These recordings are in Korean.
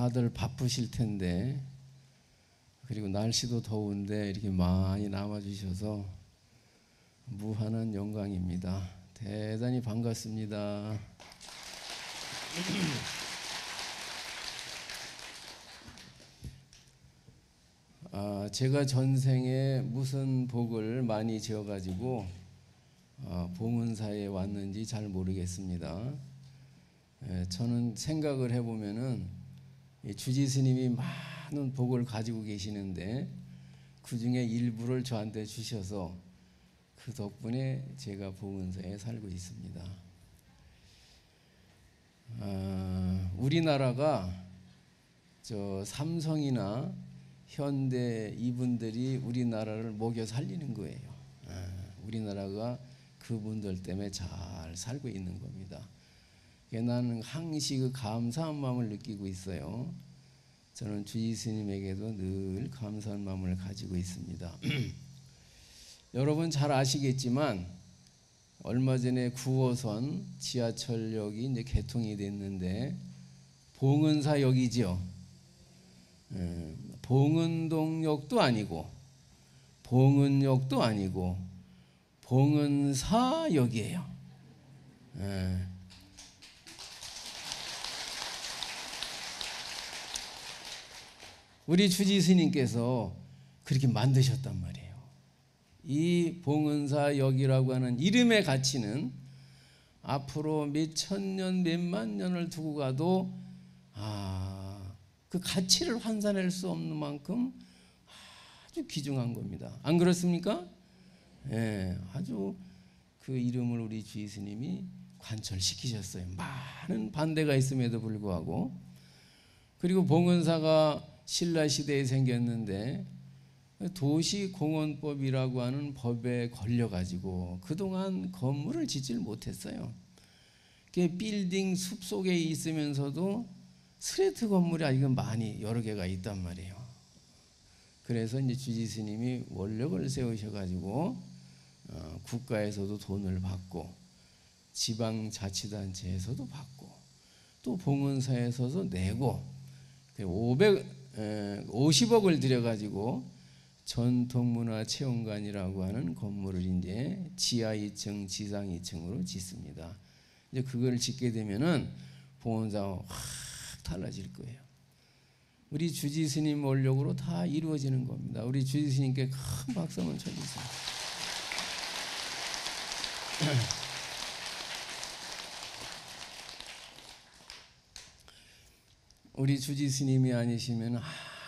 다들 바쁘실 텐데, 그리고 날씨도 더운데 이렇게 많이 남아주셔서 무한한 영광입니다. 대단히 반갑습니다. 제가 전생에 무슨 복을 많이 지어가지고 봉은사에 왔는지 잘 모르겠습니다. 저는 생각을 해보면은 주지스님이 많은 복을 가지고 계시는데 그 중에 일부를 저한테 주셔서 그 덕분에 제가 봉은사에 살고 있습니다. 우리나라가 저 삼성이나 현대 이분들이 우리나라를 먹여 살리는 거예요. 우리나라가 그분들 때문에 잘 살고 있는 겁니다. 나는 항시 그 감사한 마음을 느끼고 있어요. 저는 주지스님에게도 늘 감사한 마음을 가지고 있습니다. 여러분 잘 아시겠지만 얼마 전에 9호선 지하철역이 이제 개통이 됐는데 봉은사역이죠. 봉은동역도 아니고 봉은역도 아니고 봉은사역이에요. 우리 주지스님께서 그렇게 만드셨단 말이에요. 이 봉은사역이라고 하는 이름의 가치는 앞으로 몇 천년 몇만 년을 두고 가도 그 가치를 환산할 수 없는 만큼 아주 귀중한 겁니다. 안 그렇습니까? 아주 그 이름을 우리 주지스님이 관철시키셨어요. 많은 반대가 있음에도 불구하고. 그리고 봉은사가 신라시대에 생겼는데 도시공원법이라고 하는 법에 걸려가지고 그동안 건물을 짓질 못했어요. 빌딩 숲속에 있으면서도 스레트 건물이 아직 많이 여러 개가 있단 말이에요. 그래서 이제 주지스님이 원력을 세우셔가지고 국가에서도 돈을 받고 지방자치단체에서도 받고 또 봉은사에서도 내고 50억을 들여가지고 전통문화체험관이라고 하는 건물을 이제 지하 2층, 지상 2층으로 짓습니다. 이제 그걸 짓게 되면은 봉은사가 확 달라질 거예요. 우리 주지스님 원력으로 다 이루어지는 겁니다. 우리 주지스님께 큰 박수 한번 쳐주세요. 우리 주지스님이 아니시면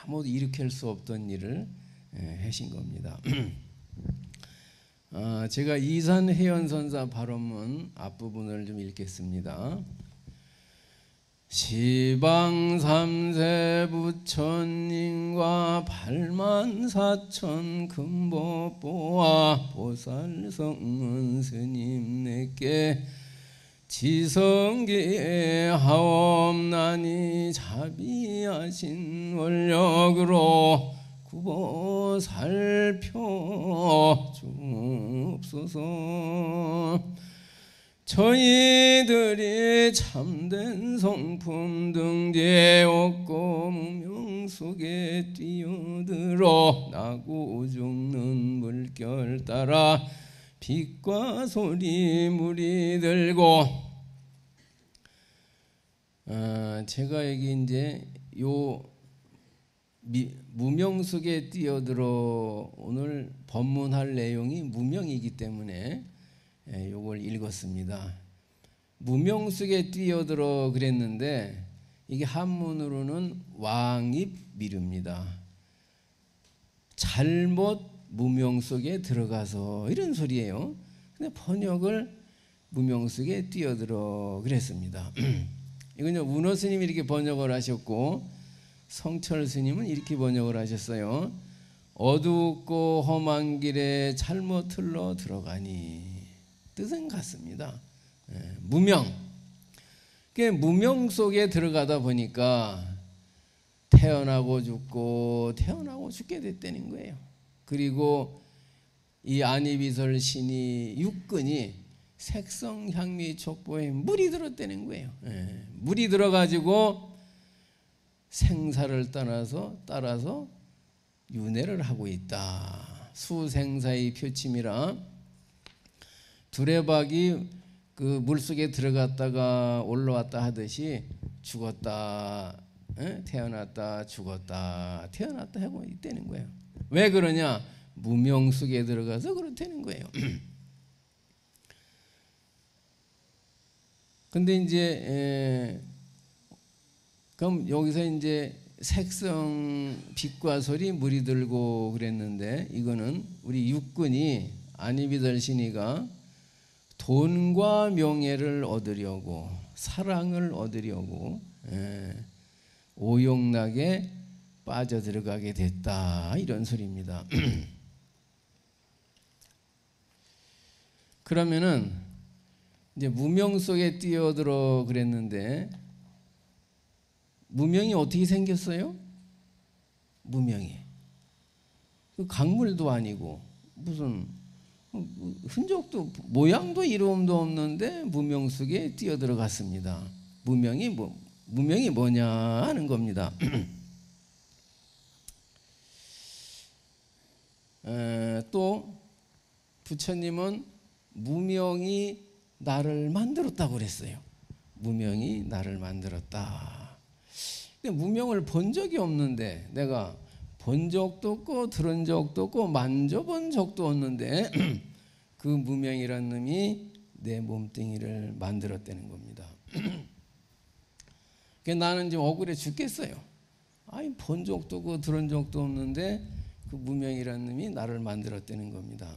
아무도 일으킬 수 없던 일을 하신 겁니다. 제가 이산해연선사 발언문 앞부분을 좀 읽겠습니다. 시방 삼세 부처님과 84,000 금법보와 보살성은 스님 내께 지성기에 하옵나니 자비하신 원력으로 굽어 살펴 주옵소서. 저희들이 참된 성품 등지에 없고 무명 속에 뛰어들어 나고 죽는 물결 따라 빛과 소리 물이 들고 제가 여기 이제 요 무명 속에 뛰어들어 오늘 법문할 내용이 무명이기 때문에 요걸 읽었습니다. 무명 속에 뛰어들어 그랬는데 이게 한문으로는 왕입미루입니다. 잘못 무명 속에 들어가서 이런 소리예요. 근데 번역을 무명 속에 뛰어들어 그랬습니다. 이건 운호 스님이 이렇게 번역을 하셨고 성철 스님은 이렇게 번역을 하셨어요. 어둡고 험한 길에 잘못 흘러 들어가니 뜻은 같습니다. 무명. 무명 속에 들어가다 보니까 태어나고 죽고 태어나고 죽게 됐다는 거예요. 그리고 이 안이비설 신이 육근이 색성 향미 촉보에 물이 들었다는 거예요. 물이 들어가지고 생사를 따라서 윤회를 하고 있다. 수생사의 표침이라 두레박이 그 물속에 들어갔다가 올라왔다 하듯이 죽었다, 태어났다, 죽었다, 태어났다 하고 있다는 거예요. 왜 그러냐? 무명 속에 들어가서 그렇다는 거예요. 근데 이제 그럼 여기서 이제 색성 빛과 소리 물이 들고 그랬는데, 이거는 우리 육군이 안이비달신이가 돈과 명예를 얻으려고, 사랑을 얻으려고 오용락에 빠져들어가게 됐다, 이런 소리입니다. 그러면은 이제 무명 속에 뛰어들어 그랬는데, 무명이 어떻게 생겼어요? 무명이 그 강물도 아니고 무슨 흔적도 모양도 이름도 없는데 무명 속에 뛰어들어갔습니다. 무명이 뭐냐 하는 겁니다. 또 부처님은 무명이 나를 만들었다고 그랬어요. 무명이 나를 만들었다. 근데 무명을 본 적이 없는데, 내가 본 적도 없고 들은 적도 없고 만져본 적도 없는데 그 무명이란 놈이 내 몸뚱이를 만들었다는 겁니다. 나는 지금 억울해 죽겠어요. 아니, 본 적도 없고 들은 적도 없는데 그 무명이란 놈이 나를 만들었다는 겁니다.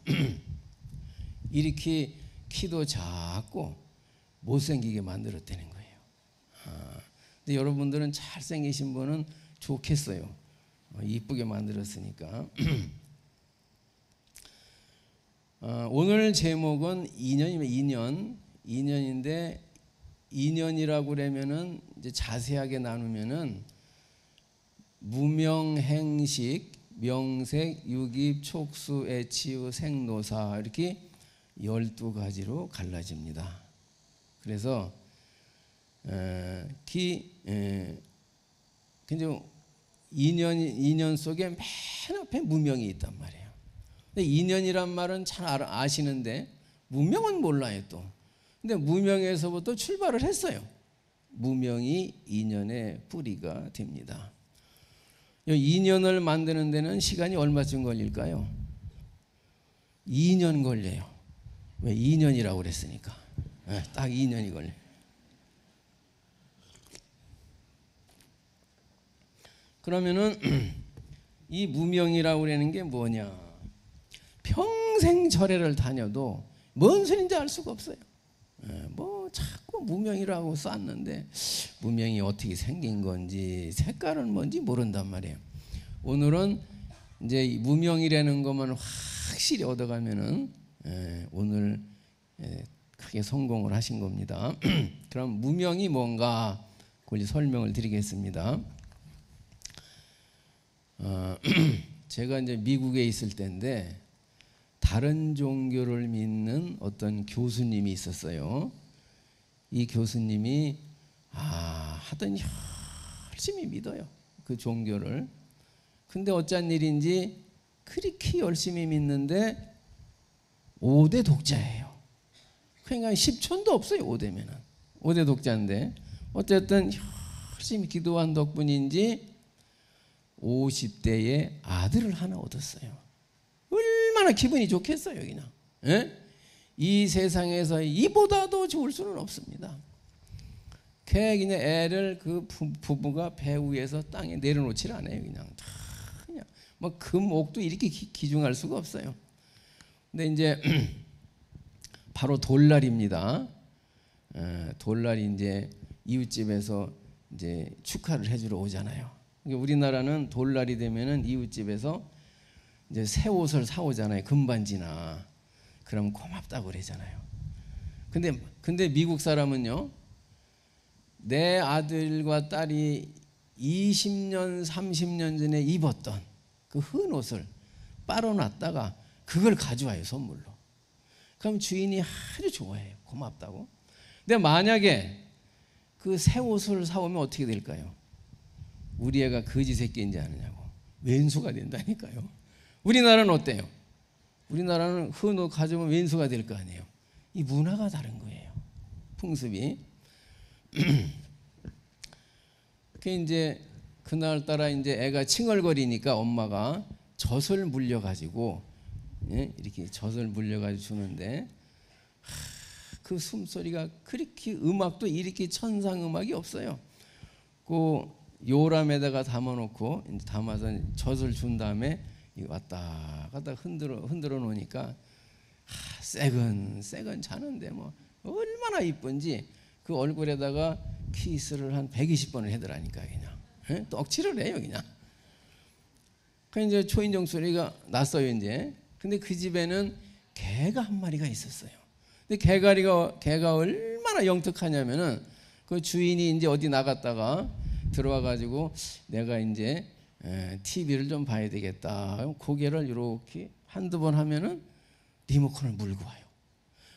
이렇게 키도 작고 못생기게 만들었다는 거예요. 근데 여러분들은 잘생기신 분은 좋겠어요. 이쁘게 만들었으니까. 오늘 제목은 인연이면 인연인데, 인연이라고 그러면은 이제 자세하게 나누면은 무명행식, 명색, 유깁, 촉수, 애치유, 생노사, 이렇게 12가지로 갈라집니다. 그래서 근데 인연 속에 맨 앞에 무명이 있단 말이에요. 근데 인연이란 말은 잘 아시는데 무명은 몰라요 또. 근데 무명에서부터 출발을 했어요. 무명이 인연의 뿌리가 됩니다. 인연을 만드는 데는 시간이 얼마쯤 걸릴까요? 2년 걸려요. 왜? 2년이라고 그랬으니까. 딱 2년이 걸려요. 그러면은 이 무명이라고 그러는 게 뭐냐? 평생 절에를 다녀도 뭔 소리인지 알 수가 없어요. 뭐 자꾸 무명이라고 썼는데 무명이 어떻게 생긴 건지 색깔은 뭔지 모른단 말이에요. 오늘은 이제 무명이라는 것만 확실히 얻어가면은 오늘 크게 성공을 하신 겁니다. 그럼 무명이 뭔가 그걸 설명을 드리겠습니다. 제가 이제 미국에 있을 때인데 다른 종교를 믿는 어떤 교수님이 있었어요. 이 교수님이 하더니 열심히 믿어요, 그 종교를. 근데 어쩐 일인지 그렇게 열심히 믿는데 5대 독자예요. 그러니까 10촌도 없어요. 5대면은 5대 독자인데 어쨌든 열심히 기도한 덕분인지 50대에 아들을 하나 얻었어요. 얼마나 기분이 좋겠어요, 그냥. 이 세상에서 이보다도 좋을 수는 없습니다. 그냥 애를 그 부부가 배 위에서 땅에 내려놓질 않아요, 그냥. 그냥 뭐 금옥도 이렇게 기중할 수가 없어요. 근데 이제 바로 돌날입니다. 돌날이 이제 이웃집에서 이제 축하를 해주러 오잖아요. 우리나라는 돌날이 되면은 이웃집에서 이제 새 옷을 사오잖아요. 금반지나. 그럼 고맙다고 그러잖아요. 근데 미국 사람은요, 내 아들과 딸이 20년, 30년 전에 입었던 그 흔 옷을 빨아놨다가 그걸 가져와요, 선물로. 그럼 주인이 아주 좋아해요. 고맙다고. 근데 만약에 그 새 옷을 사오면 어떻게 될까요? 우리 애가 거지 새끼인지 아느냐고. 왼수가 된다니까요. 우리나라는 어때요? 우리나라는 헌옷 가져오면 왼수가 될 거 아니에요. 이 문화가 다른 거예요. 풍습이. 그 이제 그날따라 이제 애가 칭얼거리니까 엄마가 젖을 물려가지고, 예? 이렇게 젖을 물려가지고 주는데, 그 숨소리가 그렇게, 음악도 이렇게 천상 음악이 없어요. 그 요람에다가 담아놓고 이제 담아서 젖을 준 다음에 왔다 갔다 흔들어 놓으니까 새근 자는데 뭐 얼마나 이쁜지 그 얼굴에다가 키스를 한 120번을 해더라니까 그냥. 예? 떡칠을 해요 그냥. 그 이제 초인종 소리가 났어요 이제. 근데 그 집에는 개가 한 마리가 있었어요. 근데 개가 얼마나 영특하냐면은 그 주인이 이제 어디 나갔다가 들어와 가지고 내가 이제 TV를 좀 봐야 되겠다. 고개를 이렇게 한두 번 하면은 리모컨을 물고 와요.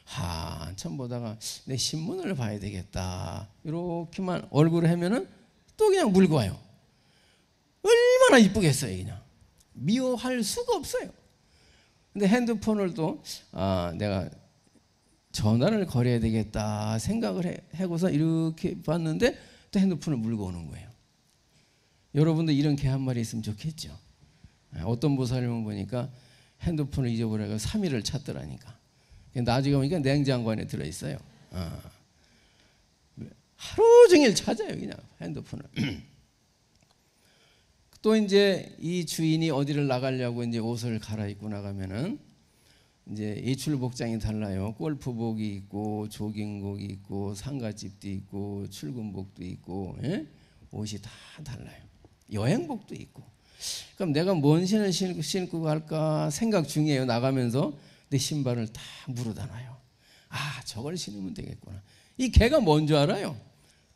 한참 보다가 내 신문을 봐야 되겠다. 이렇게만 얼굴을 하면은 또 그냥 물고 와요. 얼마나 이쁘겠어요, 그냥. 미워할 수가 없어요. 근데 핸드폰을 또 내가 전화를 걸어야 되겠다 생각을 하고서 이렇게 봤는데 또 핸드폰을 물고 오는 거예요. 여러분도 이런 개 한 마리 있으면 좋겠죠. 어떤 보살님은 보니까 핸드폰을 잊어버려서 3일을 찾더라니까. 나중에 보니까 냉장고 안에 들어있어요. 하루 종일 찾아요 그냥 핸드폰을. 또 이제 이 주인이 어디를 나가려고 이제 옷을 갈아입고 나가면은 이제 외출 복장이 달라요. 골프복이 있고 조깅복이 있고 상가집도 있고 출근복도 있고, 예? 옷이 다 달라요. 여행복도 있고. 그럼 내가 뭔 신을 신고 갈까 생각 중이에요. 나가면서 내 신발을 다 물어다 놔요. 저걸 신으면 되겠구나. 이 개가 뭔 줄 알아요?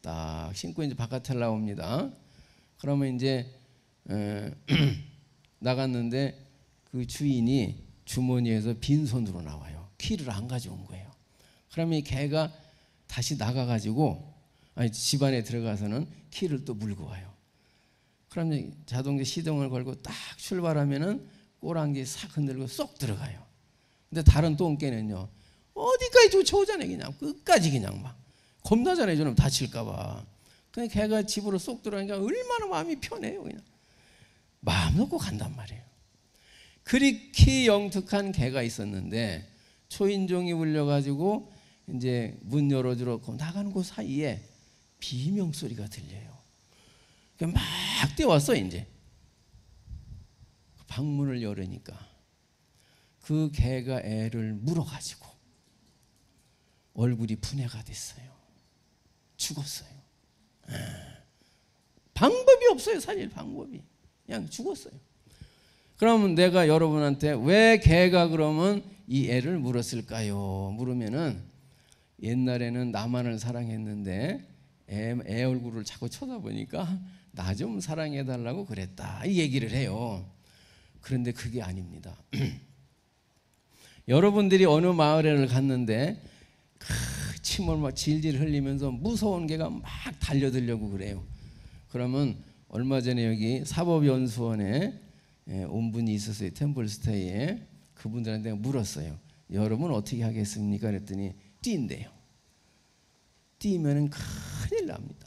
딱 신고 이제 바깥에 나옵니다. 그러면 이제 나갔는데 그 주인이 주머니에서 빈손으로 나와요. 키를 안 가져온 거예요. 그러면 이 개가 다시 나가가지고 집 안에 들어가서는 키를 또 물고 와요. 그러면 자동차 시동을 걸고 딱 출발하면은 꼬랑지 싹 흔들고 쏙 들어가요. 근데 다른 똥개는요 어디까지 쫓아오잖아요. 그냥 끝까지 그냥 막 겁나잖아요. 저는 다칠까봐. 그냥 개가 집으로 쏙 들어가니까 얼마나 마음이 편해요. 그냥 마음 놓고 간단 말이에요. 그렇게 영특한 개가 있었는데 초인종이 울려가지고 이제 문 열어주러 나가는 그 사이에 비명 소리가 들려요. 막 뛰어왔어 이제. 방문을 열으니까 그 개가 애를 물어가지고 얼굴이 분해가 됐어요. 죽었어요. 방법이 없어요. 살릴 방법이. 그냥 죽었어요. 그러면 내가 여러분한테 왜 개가 그러면 이 애를 물었을까요? 물으면은 옛날에는 나만을 사랑했는데 애 얼굴을 자꾸 쳐다보니까 나 좀 사랑해달라고 그랬다 이 얘기를 해요. 그런데 그게 아닙니다. 여러분들이 어느 마을에를 갔는데 침을 막 질질 흘리면서 무서운 개가 막 달려들려고 그래요. 그러면 얼마 전에 여기 사법연수원에 온 분이 있었어요. 템플스테이에. 그분들한테 내가 물었어요. 여러분 어떻게 하겠습니까? 그랬더니 뛴대요. 뛰면은 큰일 납니다.